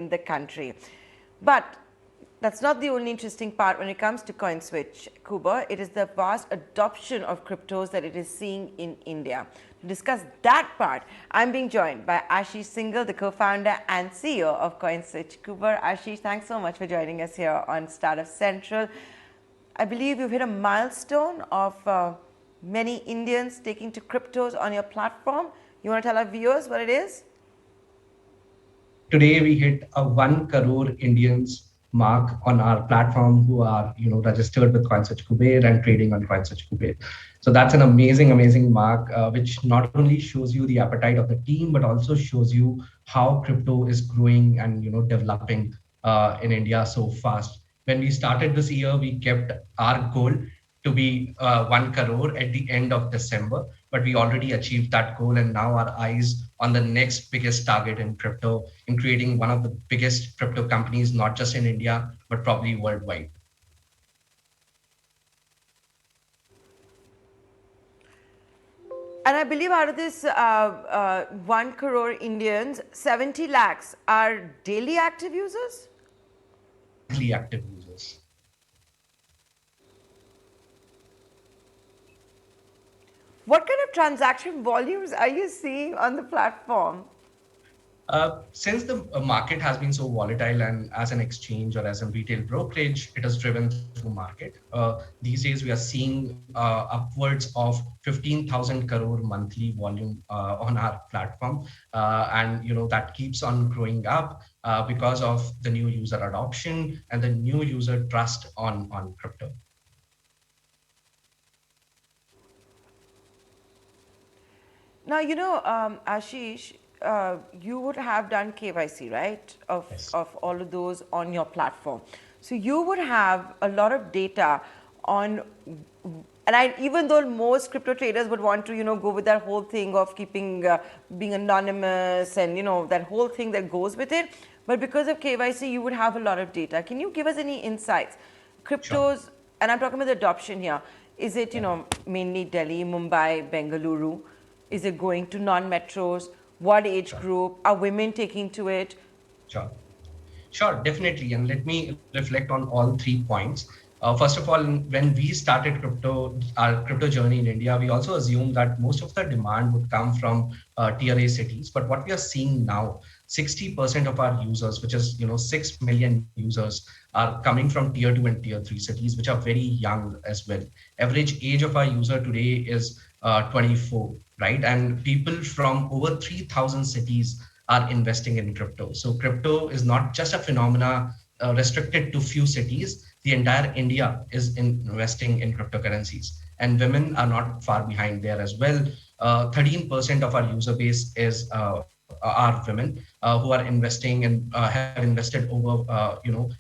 the country. But that's not the only interesting part when it comes to CoinSwitch Kuber. It is the vast adoption of cryptos that it is seeing in India. To discuss that part, I'm being joined by Ashish Singhal, the co-founder and CEO of CoinSwitch Kuber. Ashish, thanks so much for joining us here on Startup Central. I believe you've hit a milestone of many Indians taking to cryptos on your platform. You want to tell our viewers what it is? Today we hit a 1 crore Indians mark on our platform who are registered with CoinSwitch Kuber and trading on CoinSwitch Kuber. So that's an amazing mark, which not only shows you the appetite of the team, but also shows you how crypto is growing and developing in India so fast. When we started this year, we kept our goal to be 1 crore at the end of December, but we already achieved that goal, and now our eyes on the next biggest target in crypto, in creating one of the biggest crypto companies, not just in India, but probably worldwide. And I believe out of this 1 crore Indians, 70 lakhs are daily active users? Monthly active users. What kind of transaction volumes are you seeing on the platform? Since the market has been so volatile, and as an exchange or as a retail brokerage, it is driven through market. These days, we are seeing upwards of 15,000 crore monthly volume on our platform, and that keeps on growing up because of the new user adoption and the new user trust on crypto. Now, Ashish, you would have done KYC, right, Yes. of all of those on your platform. So you would have a lot of data on, and even though most crypto traders would want to, go with that whole thing of keeping, being anonymous and, that whole thing that goes with it, but because of KYC, you would have a lot of data. Can you give us any insights? Cryptos, Sure. and I'm talking about the adoption here. Is it, mainly Delhi, Mumbai, Bengaluru? Is it going to non-metros? What age group? Are women taking to it? Sure. Sure, definitely. And let me reflect on all 3 points. First of all, when we started our crypto journey in India, we also assumed that most of the demand would come from tier A cities. But what we are seeing now, 60% of our users, which is 6 million users, are coming from tier 2 and tier 3 cities, which are very young as well. Average age of our user today is 24, right? And people from over 3,000 cities are investing in crypto. So crypto is not just a phenomena restricted to few cities. The entire India is investing in cryptocurrencies, and women are not far behind there as well. 13% of our user base are women who are investing and have invested over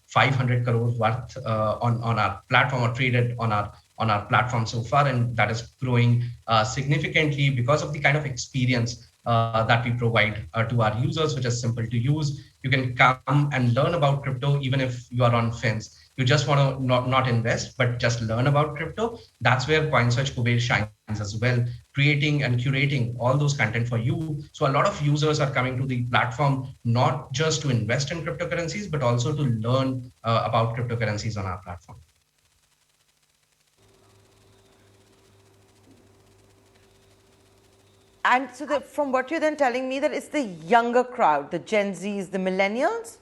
500 crore worth on our platform, or traded on our platform so far, and that is growing significantly because of the kind of experience that we provide to our users, which is simple to use. You can come and learn about crypto even if you are on fence. You just want to not invest, but just learn about crypto. That's where CoinSwitch Kuber shines as well, creating and curating all those content for you. So a lot of users are coming to the platform not just to invest in cryptocurrencies, but also to learn about cryptocurrencies on our platform. And so from what you're then telling me, that it's the younger crowd, the Gen Zs, the millennials?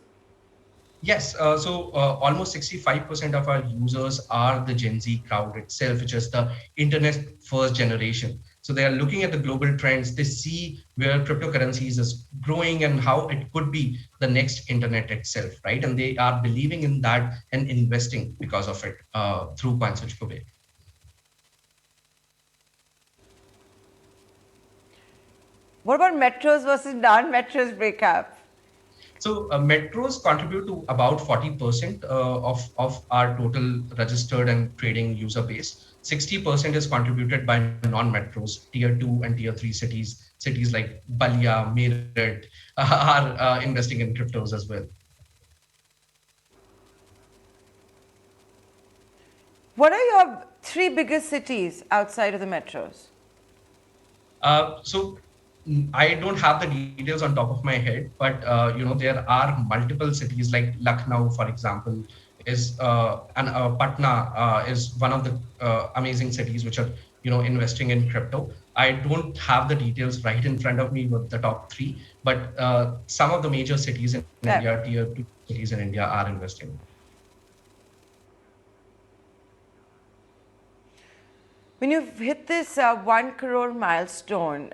Yes, almost 65% of our users are the Gen Z crowd itself, which is the internet first generation. So they are looking at the global trends. They see where cryptocurrencies is growing and how it could be the next internet itself, right? And they are believing in that and investing because of it through CoinSwitch Kuber. What about metros versus non-metros breakup? So metros contribute to about 40% of our total registered and trading user base. 60% is contributed by non-metros, tier 2 and tier 3 cities. Cities like Balia, Meerut are investing in cryptos as well. What are your 3 biggest cities outside of the metros? So I don't have the details on top of my head, but there are multiple cities like Lucknow, for example, is and Patna is one of the amazing cities which are investing in crypto. I don't have the details right in front of me with the top three, but some of the major cities in India, Yeah. tier two cities in India, are investing. When you've hit this 1 crore milestone,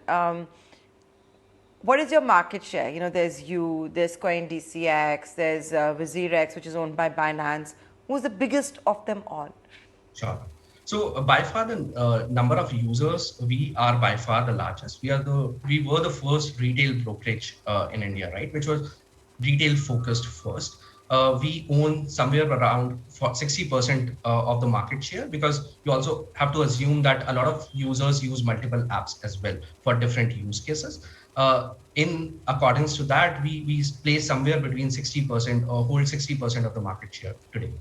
what is your market share? There's you, there's CoinDCX, there's VizirX, which is owned by Binance. Who's the biggest of them all? Sure. So by far the number of users, we are by far the largest. We were the first retail brokerage in India, right? Which was retail focused first. We own somewhere around 60% of the market share, because you also have to assume that a lot of users use multiple apps as well for different use cases. In accordance to that, we play somewhere between 60% or hold 60% of the market share today.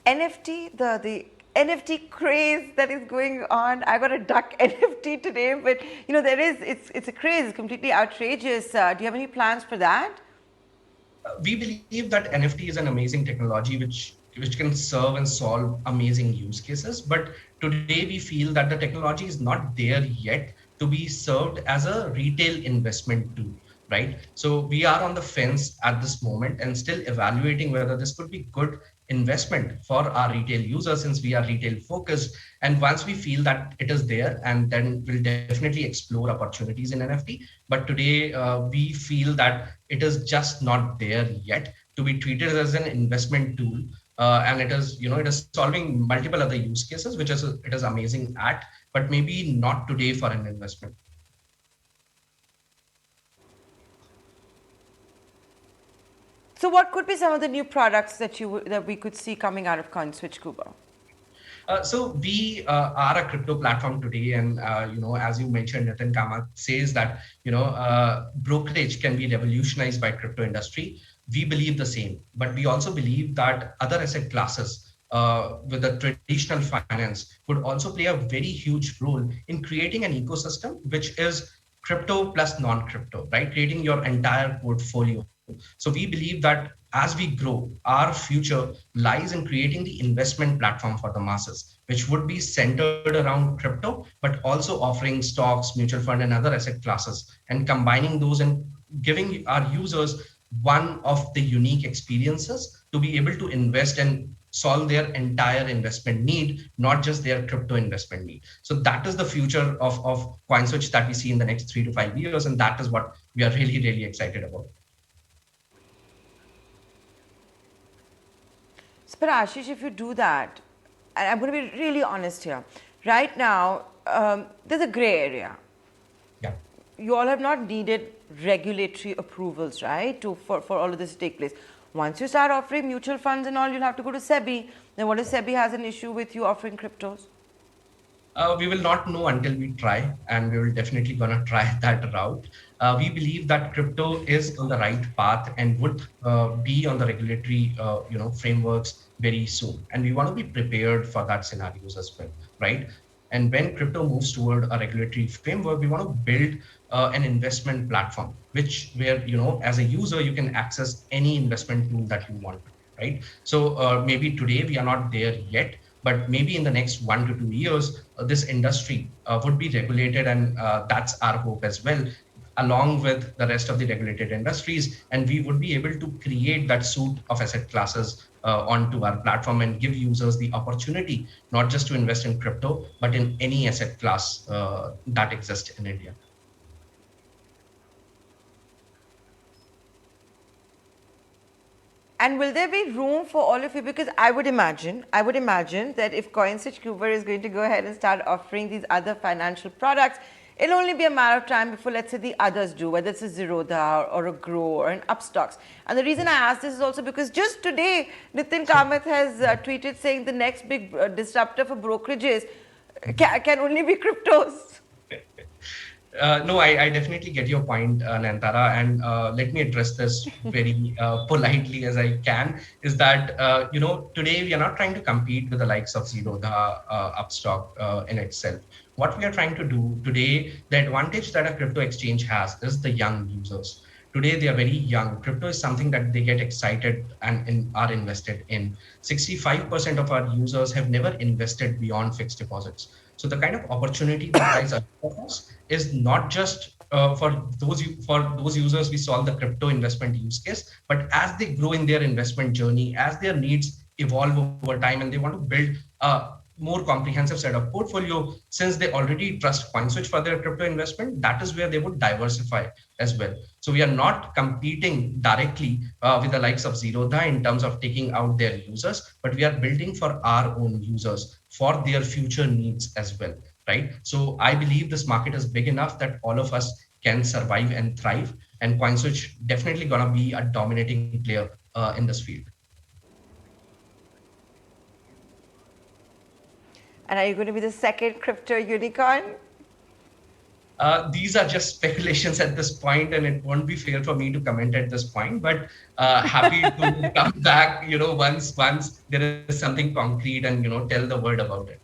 NFT, the NFT craze that is going on. I got a duck NFT today, but it's a craze. It's completely outrageous. Do you have any plans for that? We believe that NFT is an amazing technology which can serve and solve amazing use cases. But today we feel that the technology is not there yet to be served as a retail investment tool, right? So we are on the fence at this moment and still evaluating whether this could be good investment for our retail users, since we are retail focused. And once we feel that it is there, and then we'll definitely explore opportunities in NFT. But today we feel that it is just not there yet to be treated as an investment tool. And it is solving multiple other use cases, which it is amazing at, but maybe not today for an investment. So, what could be some of the new products that we could see coming out of CoinSwitch Kuber? So we are a crypto platform today, and as you mentioned, Nitin Kamath says that brokerage can be revolutionized by crypto industry. We believe the same, but we also believe that other asset classes with the traditional finance could also play a very huge role in creating an ecosystem which is crypto plus non-crypto, right? Creating your entire portfolio. So we believe that as we grow, our future lies in creating the investment platform for the masses, which would be centered around crypto, but also offering stocks, mutual fund, and other asset classes, and combining those and giving our users one of the unique experiences to be able to invest and solve their entire investment need, not just their crypto investment need. So that is the future of CoinSwitch that we see in the next 3 to 5 years. And that is what we are really, really excited about. But Ashish, if you do that, and I'm going to be really honest here, right now, there's a gray area. Yeah. You all have not needed regulatory approvals, right, for all of this to take place. Once you start offering mutual funds and all, you'll have to go to SEBI. Then what if SEBI has an issue with you offering cryptos? We will not know until we try, and we will definitely gonna try that route. We believe that crypto is on the right path and would be on the regulatory frameworks very soon, and we want to be prepared for that scenarios as well, right? And when crypto moves toward a regulatory framework, we want to build an investment platform, where as a user you can access any investment tool that you want, right? So maybe today we are not there yet, but maybe in the next 1 to 2 years, this industry would be regulated, and that's our hope as well, along with the rest of the regulated industries. And we would be able to create that suite of asset classes onto our platform and give users the opportunity not just to invest in crypto, but in any asset class that exists in India. And will there be room for all of you? Because I would imagine that if CoinSwitch Kuber is going to go ahead and start offering these other financial products, it'll only be a matter of time before, let's say, the others do, whether it's a Zerodha or a Grow or an Upstocks. And the reason I ask this is also because just today, Nitin Kamath has tweeted saying the next big disruptor for brokerages can only be cryptos. No, I definitely get your point, Nayantara, and let me address this very politely as I can. Is that today we are not trying to compete with the likes of Zerodha, Upstock in itself. What we are trying to do today, the advantage that a crypto exchange has is the young users. Today they are very young. Crypto is something that they get excited and are invested in. 65% of our users have never invested beyond fixed deposits. So the kind of opportunity that lies ahead of us is not just for those users we solve the crypto investment use case, but as they grow in their investment journey, as their needs evolve over time, and they want to build a more comprehensive set of portfolio, since they already trust CoinSwitch for their crypto investment, that is where they would diversify as well. So we are not competing directly with the likes of Zerodha in terms of taking out their users, but we are building for our own users for their future needs as well, right? So I believe this market is big enough that all of us can survive and thrive, and CoinSwitch definitely gonna be a dominating player in this field. And are you going to be the second crypto unicorn? These are just speculations at this point, and it won't be fair for me to comment at this point. But happy to come back, once there is something concrete, and tell the world about it.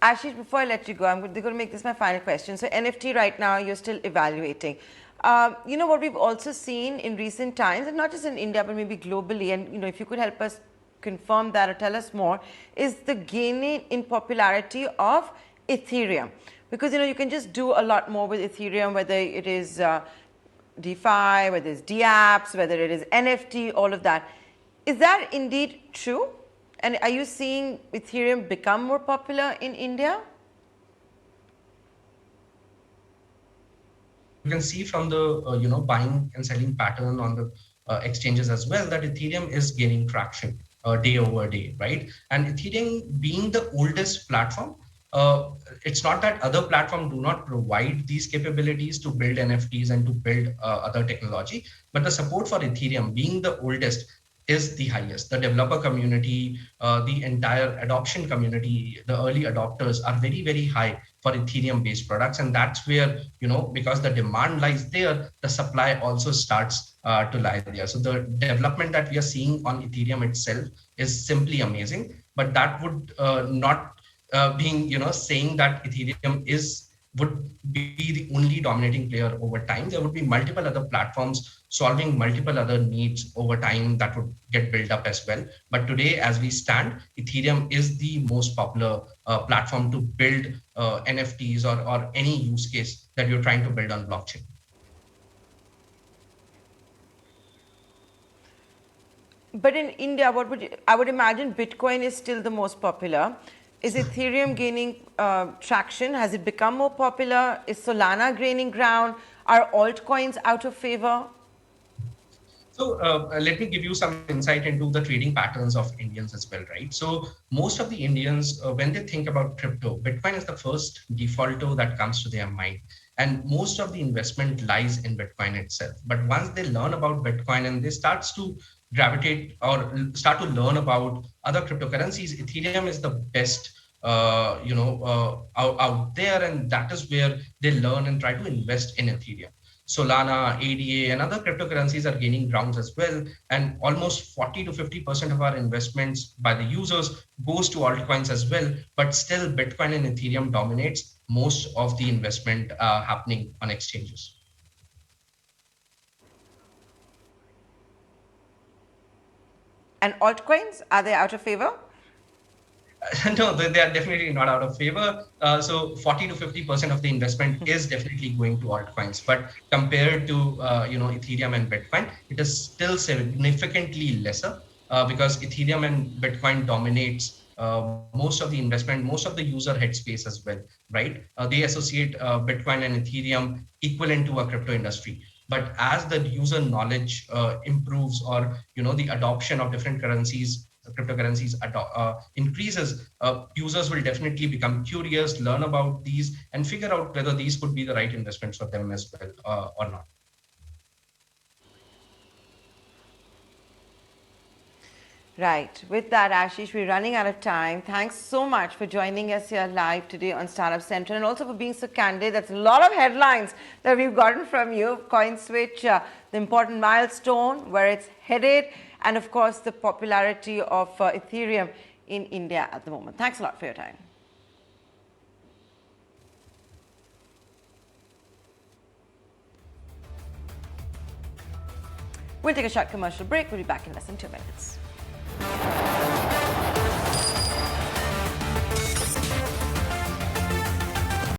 Ashish, before I let you go, going to make this my final question. So NFT right now, you're still evaluating. What we've also seen in recent times, and not just in India, but maybe globally, and if you could help us confirm that or tell us more, is the gaining in popularity of Ethereum. Because you can just do a lot more with Ethereum, whether it is DeFi, whether it's dApps, whether it is NFT, all of that. Is that indeed true? And are you seeing Ethereum become more popular in India? You can see from the buying and selling pattern on the exchanges as well that Ethereum is gaining traction day over day, right? And Ethereum being the oldest platform, it's not that other platforms do not provide these capabilities to build NFTs and to build other technology, but the support for Ethereum being the oldest is the highest. The developer community, the entire adoption community, the early adopters are very, very high for Ethereum based products. And that's where, because the demand lies there, the supply also starts to lie there. So the development that we are seeing on Ethereum itself is simply amazing. But that would not being, saying that Ethereum would be the only dominating player over time. There would be multiple other platforms solving multiple other needs over time that would get built up as well. But today, as we stand, Ethereum is the most popular platform to build NFTs or any use case that you're trying to build on blockchain. But in India, I would imagine Bitcoin is still the most popular. Is Ethereum gaining traction? Has it become more popular? Is Solana gaining ground? Are altcoins out of favor? So let me give you some insight into the trading patterns of Indians as well, right? So most of the Indians, when they think about crypto, Bitcoin is the first defaulter that comes to their mind. And most of the investment lies in Bitcoin itself. But once they learn about Bitcoin and they starts to gravitate or start to learn about other cryptocurrencies, Ethereum is the best out there, and that is where they learn and try to invest in Ethereum. Solana, ADA, and other cryptocurrencies are gaining grounds as well. And almost 40 to 50% of our investments by the users goes to altcoins as well. But still, Bitcoin and Ethereum dominates most of the investment happening on exchanges. And altcoins, are they out of favor? No, they are definitely not out of favor. So 40 to 50% of the investment is definitely going to altcoins. But compared to Ethereum and Bitcoin, it is still significantly lesser because Ethereum and Bitcoin dominates most of the investment, most of the user headspace as well, right? They associate Bitcoin and Ethereum equivalent to a crypto industry. But as the user knowledge improves, or the adoption of different currencies, cryptocurrencies increases, users will definitely become curious, learn about these, and figure out whether these could be the right investments for them as well or not. Right. With that, Ashish, we're running out of time. Thanks so much for joining us here live today on Startup Central, and also for being so candid. That's a lot of headlines that we've gotten from you. CoinSwitch, the important milestone, where it's headed, and of course, the popularity of Ethereum in India at the moment. Thanks a lot for your time. We'll take a short commercial break. We'll be back in less than 2 minutes.